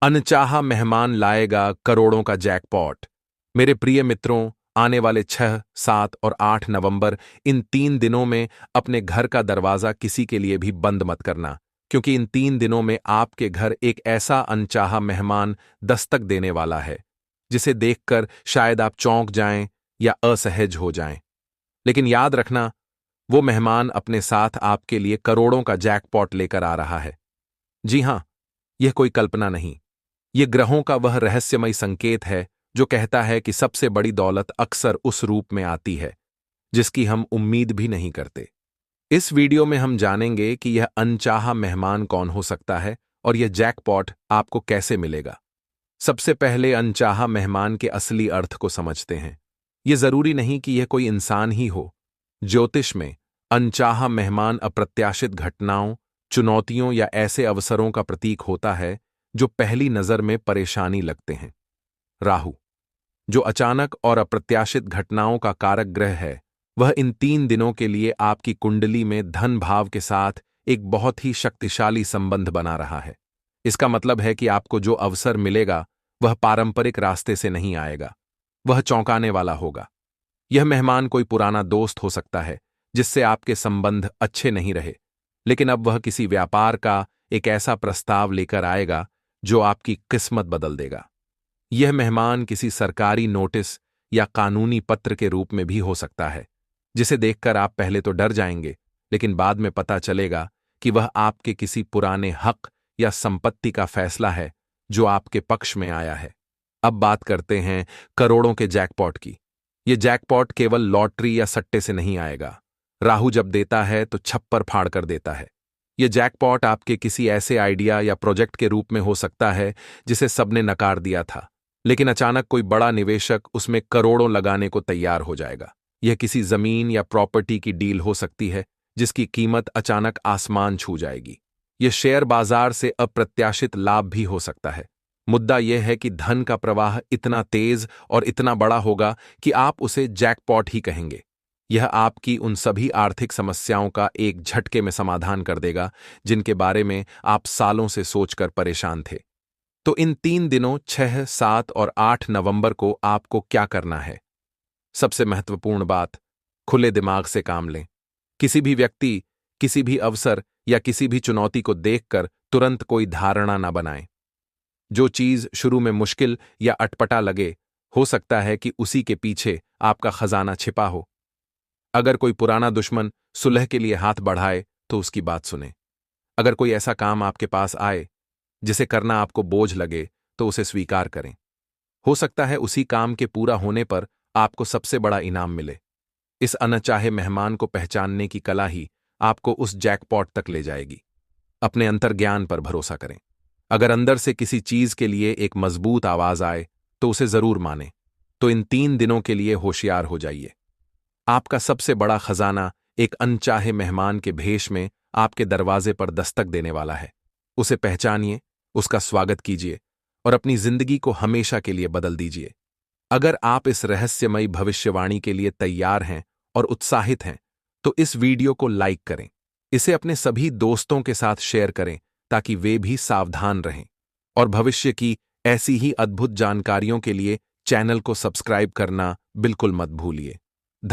अनचाहा मेहमान लाएगा करोड़ों का जैकपॉट। मेरे प्रिय मित्रों, आने वाले 6, 7 और 8 नवंबर, इन 3 दिनों में अपने घर का दरवाजा किसी के लिए भी बंद मत करना, क्योंकि इन 3 दिनों में आपके घर एक ऐसा अनचाहा मेहमान दस्तक देने वाला है जिसे देखकर शायद आप चौंक जाएं या असहज हो जाएं। लेकिन याद रखना, वो मेहमान अपने साथ आपके लिए करोड़ों का जैकपॉट लेकर आ रहा है। जी हां, यह कोई कल्पना नहीं, ये ग्रहों का वह रहस्यमय संकेत है जो कहता है कि सबसे बड़ी दौलत अक्सर उस रूप में आती है जिसकी हम उम्मीद भी नहीं करते। इस वीडियो में हम जानेंगे कि यह अनचाहा मेहमान कौन हो सकता है और यह जैकपॉट आपको कैसे मिलेगा। सबसे पहले अनचाहा मेहमान के असली अर्थ को समझते हैं। यह जरूरी नहीं कि यह कोई इंसान ही हो। ज्योतिष में अनचाहा मेहमान अप्रत्याशित घटनाओं, चुनौतियों या ऐसे अवसरों का प्रतीक होता है जो पहली नजर में परेशानी लगते हैं। राहु, जो अचानक और अप्रत्याशित घटनाओं का कारक ग्रह है, वह इन 3 दिनों के लिए आपकी कुंडली में धन भाव के साथ एक बहुत ही शक्तिशाली संबंध बना रहा है। इसका मतलब है कि आपको जो अवसर मिलेगा वह पारंपरिक रास्ते से नहीं आएगा, वह चौंकाने वाला होगा। यह मेहमान कोई पुराना दोस्त हो सकता है जिससे आपके संबंध अच्छे नहीं रहे, लेकिन अब वह किसी व्यापार का एक ऐसा प्रस्ताव लेकर आएगा जो आपकी किस्मत बदल देगा। यह मेहमान किसी सरकारी नोटिस या कानूनी पत्र के रूप में भी हो सकता है, जिसे देखकर आप पहले तो डर जाएंगे, लेकिन बाद में पता चलेगा कि वह आपके किसी पुराने हक या संपत्ति का फैसला है जो आपके पक्ष में आया है। अब बात करते हैं करोड़ों के जैकपॉट की। यह जैकपॉट केवल लॉटरी या सट्टे से नहीं आएगा। राहु जब देता है तो छप्पर फाड़ कर देता है। यह जैकपॉट आपके किसी ऐसे आइडिया या प्रोजेक्ट के रूप में हो सकता है जिसे सबने नकार दिया था, लेकिन अचानक कोई बड़ा निवेशक उसमें करोड़ों लगाने को तैयार हो जाएगा। यह किसी जमीन या प्रॉपर्टी की डील हो सकती है जिसकी कीमत अचानक आसमान छू जाएगी। यह शेयर बाजार से अप्रत्याशित लाभ भी हो सकता है। मुद्दा यह है कि धन का प्रवाह इतना तेज और इतना बड़ा होगा कि आप उसे जैकपॉट ही कहेंगे। यह आपकी उन सभी आर्थिक समस्याओं का एक झटके में समाधान कर देगा जिनके बारे में आप सालों से सोचकर परेशान थे। तो इन 3 दिनों 6, 7 और 8 नवंबर को आपको क्या करना है? सबसे महत्वपूर्ण बात, खुले दिमाग से काम लें। किसी भी व्यक्ति, किसी भी अवसर या किसी भी चुनौती को देखकर तुरंत कोई धारणा न बनाएं। जो चीज शुरू में मुश्किल या अटपटा लगे, हो सकता है कि उसी के पीछे आपका खजाना छिपा हो। अगर कोई पुराना दुश्मन सुलह के लिए हाथ बढ़ाए तो उसकी बात सुने। अगर कोई ऐसा काम आपके पास आए जिसे करना आपको बोझ लगे तो उसे स्वीकार करें। हो सकता है उसी काम के पूरा होने पर आपको सबसे बड़ा इनाम मिले। इस अनचाहे मेहमान को पहचानने की कला ही आपको उस जैकपॉट तक ले जाएगी। अपने अंतर्ज्ञान पर भरोसा करें। अगर अंदर से किसी चीज के लिए एक मजबूत आवाज आए तो उसे जरूर माने। तो इन 3 दिनों के लिए होशियार हो जाइए। आपका सबसे बड़ा खजाना एक अनचाहे मेहमान के भेष में आपके दरवाजे पर दस्तक देने वाला है। उसे पहचानिए, उसका स्वागत कीजिए और अपनी जिंदगी को हमेशा के लिए बदल दीजिए। अगर आप इस रहस्यमयी भविष्यवाणी के लिए तैयार हैं और उत्साहित हैं, तो इस वीडियो को लाइक करें। इसे अपने सभी दोस्तों के साथ शेयर करें ताकि वे भी सावधान रहें। और भविष्य की ऐसी ही अद्भुत जानकारियों के लिए चैनल को सब्सक्राइब करना बिल्कुल मत भूलिए।